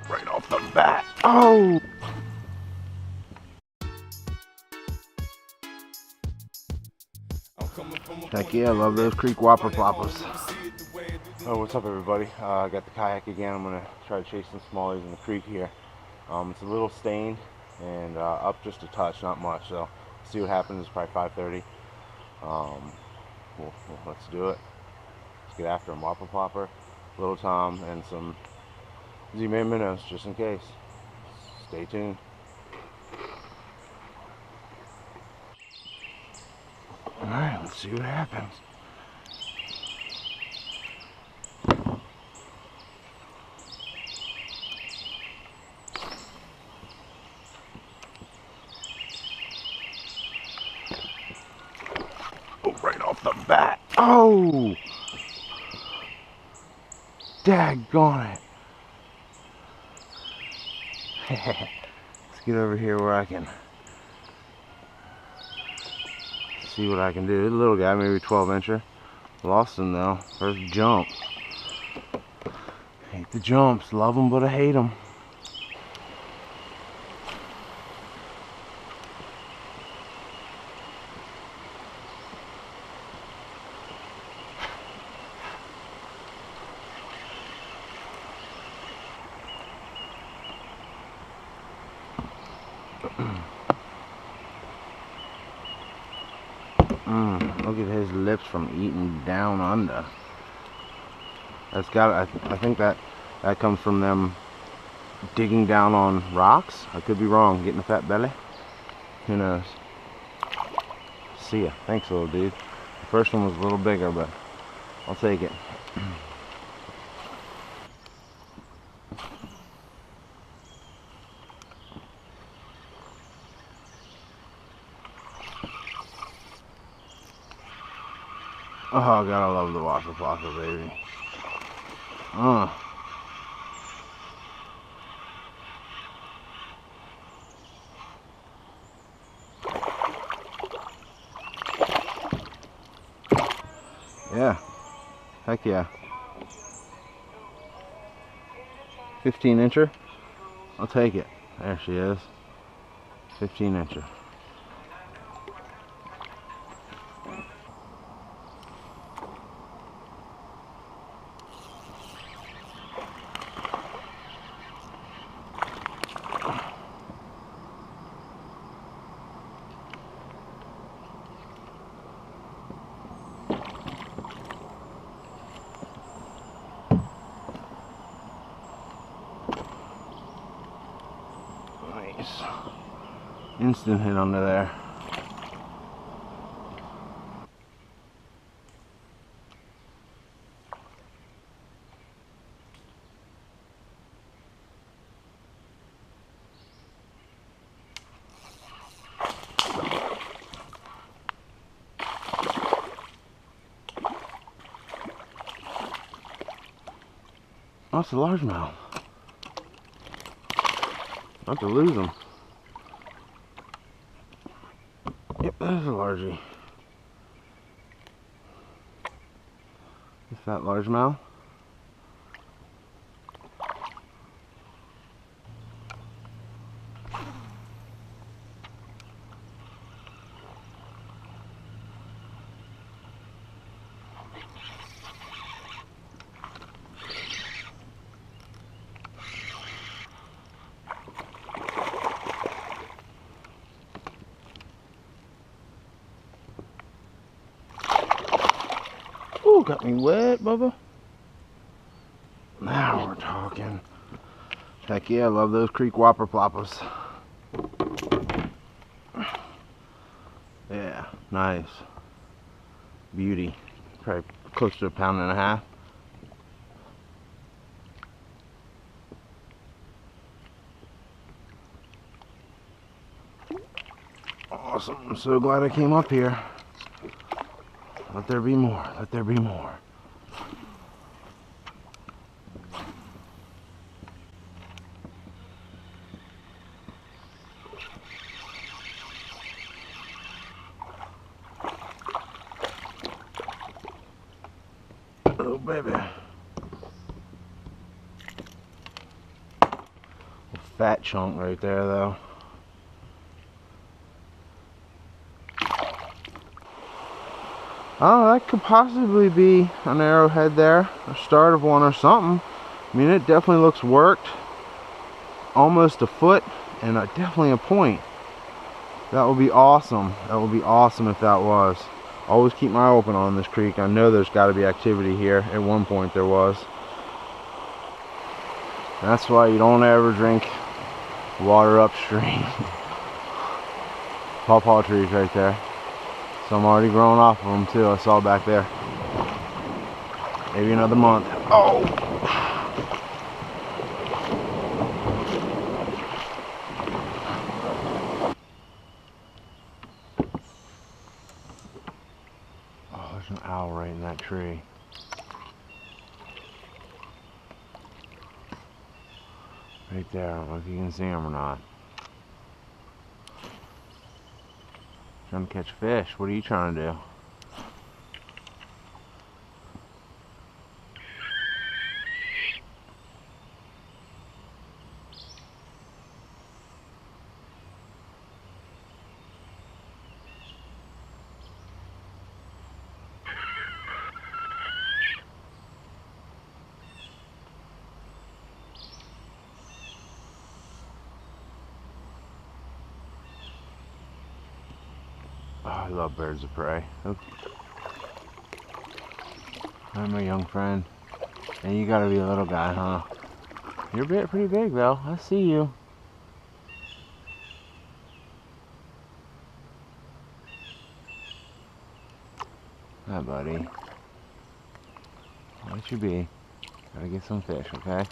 Right off the bat. Oh! Heck yeah, I love those creek whopper ploppers. Oh, what's up everybody? I got the kayak again. I'm going to try to chase some smallies in the creek here. It's a little stained and up just a touch, not much. So see what happens. It's probably 5:30. Well, let's do it. Let's get after him. Whopper plopper, little tom, and some Z-Man minnows just in case. Stay tuned. Alright, let's see what happens. Oh, right off the bat. Oh! Daggone it. Let's get over here where I can see what I can do. A little guy, maybe 12-incher. Lost him though. First jump. Hate the jumps. Love them, but I hate them. Look at his lips from eating down under. That's got. I think that comes from them digging down on rocks. I could be wrong. Getting a fat belly. Who knows? See ya. Thanks, little dude. The first one was a little bigger, but I'll take it. Oh, God, I love the whopper plopper, baby. Yeah. Heck yeah. 15-incher. I'll take it. There she is. 15-incher. Nice. Instant hit under there. Oh, it's a largemouth. Not to lose them. Yep, there's a largie. Is that largemouth? Ooh, got me wet, Bubba. Now we're talking. Heck yeah, I love those creek whopper ploppers. Yeah, nice. Beauty. Probably close to 1.5 pounds. Awesome. I'm so glad I came up here. Let there be more. Let there be more. Oh, baby. A fat chunk right there, though. Oh, that could possibly be an arrowhead there, a start of one or something. I mean, it definitely looks worked. Almost a foot, and definitely a point. That would be awesome. That would be awesome if that was. Always keep my eye open on this creek. I know there's got to be activity here. At one point there was. That's why you don't ever drink water upstream. Pawpaw trees right there. Some already growing off of them too. I saw back there. Maybe another month. Oh! Oh, there's an owl right in that tree. Right there. I don't know if you can see him or not. Trying to catch fish. What are you trying to do? Oh, I love birds of prey. Oh. Hi, my young friend. And you gotta be a little guy, huh? You're pretty big, though. I see you. Hi, buddy. Why don't you be? Gotta get some fish, okay?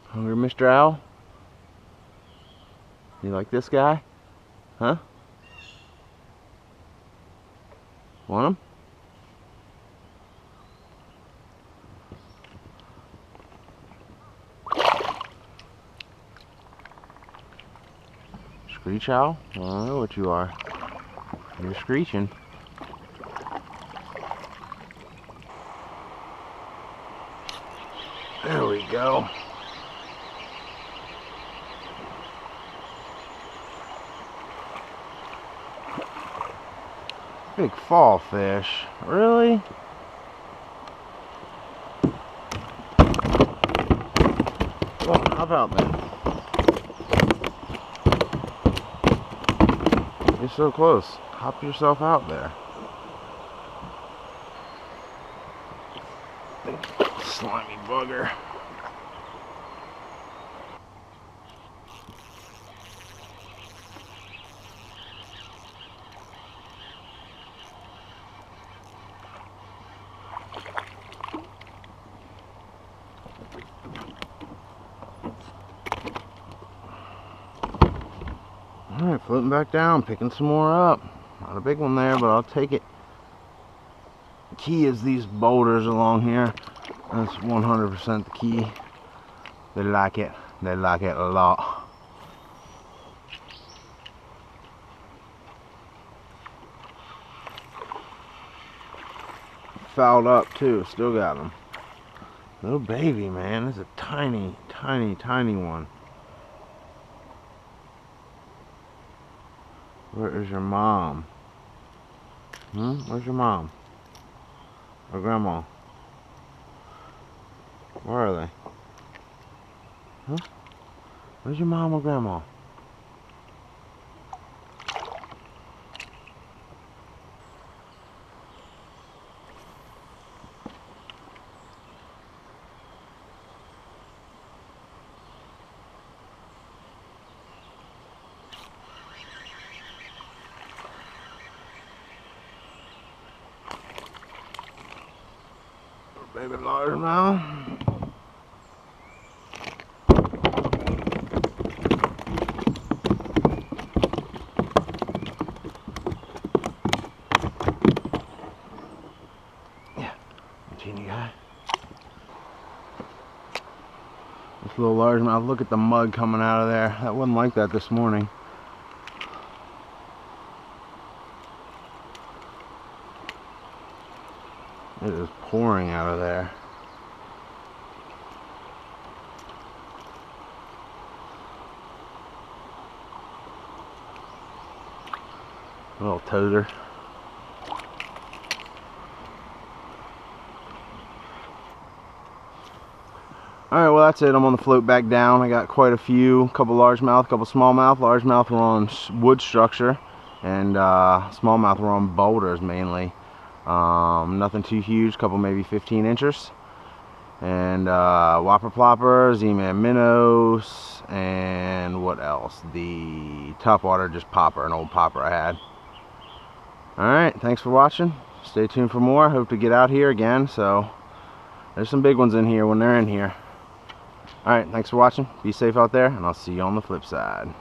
Hungry, Mr. Owl? You like this guy? Huh? Want him? Screech owl? I don't know what you are. You're screeching. There we go. Big fall fish. Really? Well, hop out then. You're so close. Hop yourself out there. Slimy bugger. Alright, floating back down, picking some more up. Not a big one there, but I'll take it. The key is these boulders along here. That's 100% the key. They like it. They like it a lot. Fouled up too, still got them. Little baby, man. It's a tiny, tiny, tiny one. Where is your mom? Where's your mom? Or grandma? Where are they? Huh? Where's your mom or grandma? Baby largemouth. Little largemouth. Look at the mud coming out of there. That wasn't like that this morning. It is pouring out of there. A little toader. Alright, well that's it. I'm on the float back down. I got quite a few. Couple largemouth, couple smallmouth. Largemouth were on wood structure, and smallmouth were on boulders mainly. Nothing too huge, couple maybe 15 inches. And whopper ploppers, Z-Man minnows, and what else? The topwater just popper, an old popper I had. Alright, thanks for watching. Stay tuned for more. Hope to get out here again. So there's some big ones in here when they're in here. Alright, thanks for watching. Be safe out there, and I'll see you on the flip side.